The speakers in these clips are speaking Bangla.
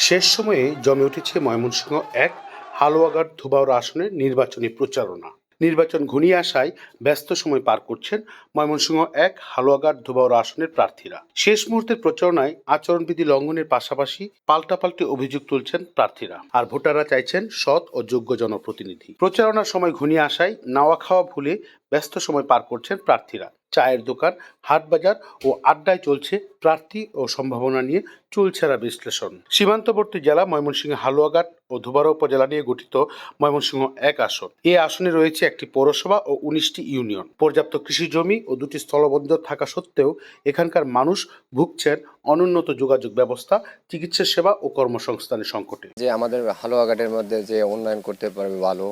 শেষ সময়ে জমে উঠেছে ময়মনসিংহ এক হালুয়াঘাট ধোবাউড়া আসনের নির্বাচনী প্রচারণা। নির্বাচন ঘনিয়ে আসায় ব্যস্ত সময় পার করছেন ময়মনসিংহ এক হালুয়াঘাট ধোবাউড়া আসনের প্রার্থীরা। শেষ মুহূর্তের প্রচারণায় আচরণবিধি লঙ্ঘনের পাশাপাশি পাল্টাপাল্টি অভিযোগ তুলছেন প্রার্থীরা, আর ভোটাররা চাইছেন সৎ ও যোগ্য জনপ্রতিনিধি। প্রচারণার সময় ঘনিয়ে আসায় নাওয়া খাওয়া ভুলে ব্যস্ত সময় পার করছেন প্রার্থীরা। চায়ের দোকান, হাটবাজার ও আড্ডায় চলছে প্রার্থী ও সম্ভাবনা নিয়ে চুলছেরা বিশ্লেষণ। সীমান্তবর্তী জেলা ময়মনসিংহ হালুয়াঘাট ও ধোবাউড়া উপজেলা নিয়ে গঠিত ময়মনসিংহ এক আসন। এই আসনে রয়েছে একটি পৌরসভা ও 19টি ইউনিয়ন। পর্যাপ্ত কৃষি জমি ও 2টি স্থলবন্দর থাকা সত্ত্বেও এখানকার মানুষ ভুগছেন অনুন্নত যোগাযোগ ব্যবস্থা, চিকিৎসা সেবা ও কর্মসংস্থানের সংকটে। যে আমাদের হালুয়াঘাটের মধ্যে যে উন্নয়ন করতে পারবে ভালো,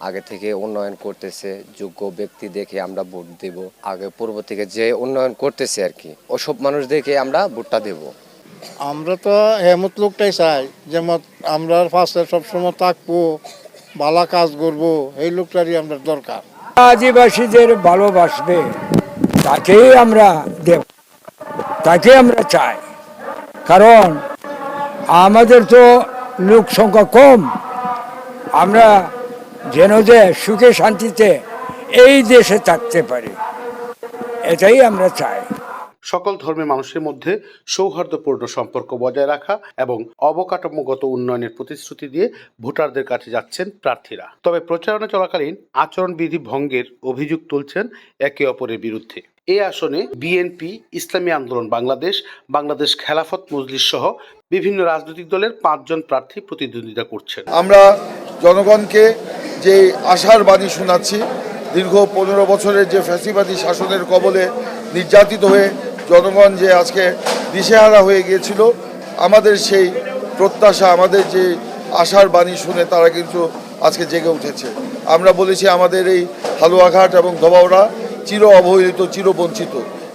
আগে থেকে উন্নয়ন করতেছে, যোগ্য ব্যক্তি দেখে আমরা ভোট দেব। আগে পূর্ব থেকে যে উন্নয়ন করতেছে আর কি, ওসব মানুষ দেখে আমরা ভোটটা দেব। আমরা তো হেমত লোকটাই চাই, যেমন আমরা ফার্স্টে সবসময় থাকবো, ভালো কাজ করবো, এই লোকটারই আমরা দরকার। আদিবাসীদের ভালোবাসবে তাকেই আমরা দেব, তাকে আমরা চাই। কারণ আমাদের তো লোক সংখ্যা কম, আমরা যেন যে সুখে শান্তিতে এই দেশে থাকতে পারি, এটাই আমরা চাই। সকল ধর্মের মানুষের মধ্যে সৌহার্দ্যপূর্ণ সম্পর্ক বজায় রাখা এবং অবকাঠামোগত উন্নয়নের প্রতিশ্রুতি দিয়ে ভোটারদের কাছে যাচ্ছেন প্রার্থীরা। তবে প্রচারণা চলাকালীন আচরণবিধি ভঙ্গের অভিযোগ তুলছেন একে অপরের বিরুদ্ধে। এই আসনে বিএনপি, ইসলামী আন্দোলন বাংলাদেশ, বাংলাদেশ খেলাফত মজলিস সহ বিভিন্ন রাজনৈতিক দলের 5 জন প্রার্থী প্রতিদ্বন্দ্বিতা করছেন। আমরা জনগণকে যে আশার বাণী শোনাচ্ছি, দীর্ঘ 15 বছরের যে ফ্যাসিবাদী শাসনের কবলে নির্যাতিত হয়ে জনগণ যে আজকে দিশেহারা হয়ে গিয়েছিল, আমাদের সেই প্রত্যাশা, আমাদের যে আশার বাণী শুনে তারা কিন্তু আজকে জেগে উঠেছে। আমরা বলেছি আমাদের এই হালুয়াঘাট এবং ধোবাউড়া চির অবহেলিত, চিরবঞ্চিত।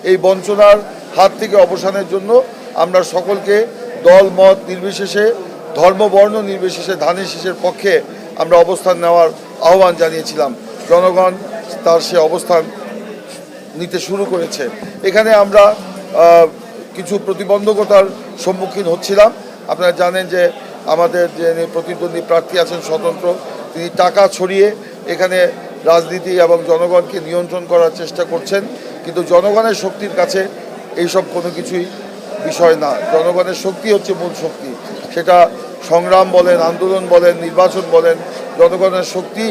এই বঞ্চনার হাত থেকে অবসানের জন্য আমরা সকলকে দল মত নির্বিশেষে, ধর্ম বর্ণ নির্বিশেষে ধানের শীষের পক্ষে আমরা অবস্থান নেওয়ার আহ্বান জানিয়েছিলাম। জনগণ তার সে অবস্থান নিতে শুরু করেছে। এখানে আমরা কিছু প্রতিবন্ধকতার সম্মুখীন হচ্ছিলাম। আপনারা জানেন যে আমাদের যে প্রতিদ্বন্দ্বী প্রার্থী আছেন স্বতন্ত্র, তিনি টাকা ছড়িয়ে এখানে রাজনীতি এবং জনগণকে নিয়ন্ত্রণ করার চেষ্টা করছেন, কিন্তু জনগণের শক্তির কাছে এইসব কোনো কিছুই বিষয় না। জনগণের শক্তি হচ্ছে মূল শক্তি। সেটা সংগ্রাম বলেন, আন্দোলন বলেন, নির্বাচন বলেন, জনগণের শক্তি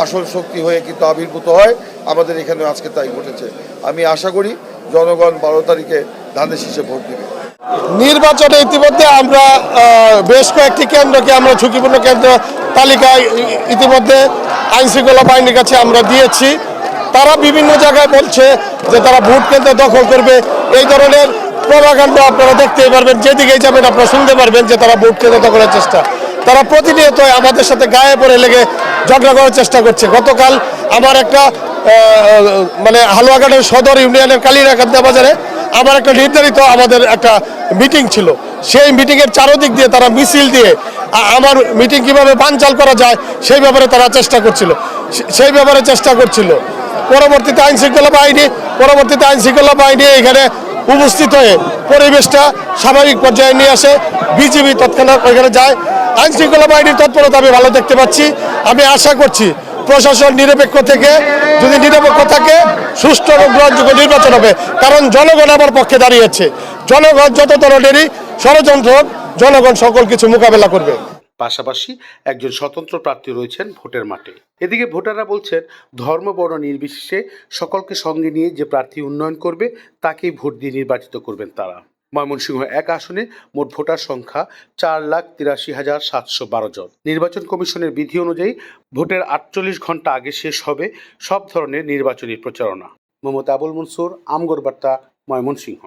আসল শক্তি হয়ে কিন্তু আবির্ভূত হয়। আমাদের এখানে আজকে তাই ঘটেছে। আমি আশা করি জনগণ 12 তারিখে ধানের শীষে ভোট দেবে। নির্বাচনে ইতিমধ্যে আমরা বেশ কয়েকটি কেন্দ্রকে আমরা ঝুঁকিপূর্ণ কেন্দ্র তালিকায় ইতিমধ্যে আইন শৃঙ্খলা বাহিনীর কাছে আমরা দিয়েছি। তারা বিভিন্ন জায়গায় বলছে যে তারা ভোট কেন্দ্র দখল করবে। এই ধরনের প্রভাকাণ্ড আপনারা দেখতেই পারবেন, যেদিকেই যাবেন আপনারা শুনতে পারবেন যে তারা ভোট কেন্দ্র দখলের চেষ্টা। তারা প্রতিনিয়ত আমাদের সাথে গায়ে পড়ে লেগে ঝগড়া করার চেষ্টা করছে। গতকাল আমার একটা হালুয়াঘাটের সদর ইউনিয়নের কালীরাকান্দা বাজারে আমার একটা নির্ধারিত আমাদের একটা মিটিং ছিল। সেই মিটিংয়ের চারদিক দিয়ে তারা মিছিল দিয়ে আমার মিটিং কিভাবে বানচাল করা যায় সেই ব্যাপারে তারা চেষ্টা করছিল। পরবর্তীতে আইন শৃঙ্খলা বাহিনী এখানে উপস্থিত হয়ে পরিবেশটা স্বাভাবিক পর্যায়ে নিয়ে আসে। বিজিবি তৎক্ষণাৎ ওইখানে যায়। আইন শৃঙ্খলা বাহিনীর তৎপরতা আমি ভালো দেখতে পাচ্ছি। আমি আশা করছি প্রশাসন নিরপেক্ষ থাকে, সুষ্ঠু এবং গ্রহণযোগ্য নির্বাচন হবে। কারণ জনগণ আমার পক্ষে দাঁড়িয়েছে। জনগণ যত ধরনেরই ষড়যন্ত্র হোক, জনগণ সকল কিছু মোকাবেলা করবে। পাশাপাশি একজন স্বতন্ত্র প্রার্থী রয়েছেন ভোটের মাঠে। এদিকে ভোটাররা বলছেন ধর্ম বর্ণ নির্বিশেষে সকলকে সঙ্গে নিয়ে যে প্রার্থী উন্নয়ন করবে তাকেই ভোট দিয়ে নির্বাচিত করবেন তারা। ময়মনসিংহ এক আসনে মোট ভোটার সংখ্যা 4,83,712 জন। নির্বাচন কমিশনের বিধি অনুযায়ী ভোটের 48 ঘন্টা আগে শেষ হবে সব ধরনের নির্বাচনী প্রচারণা। মোহাম্মদ আবুল মনসুর, আমগর বার্তা, ময়মনসিংহ।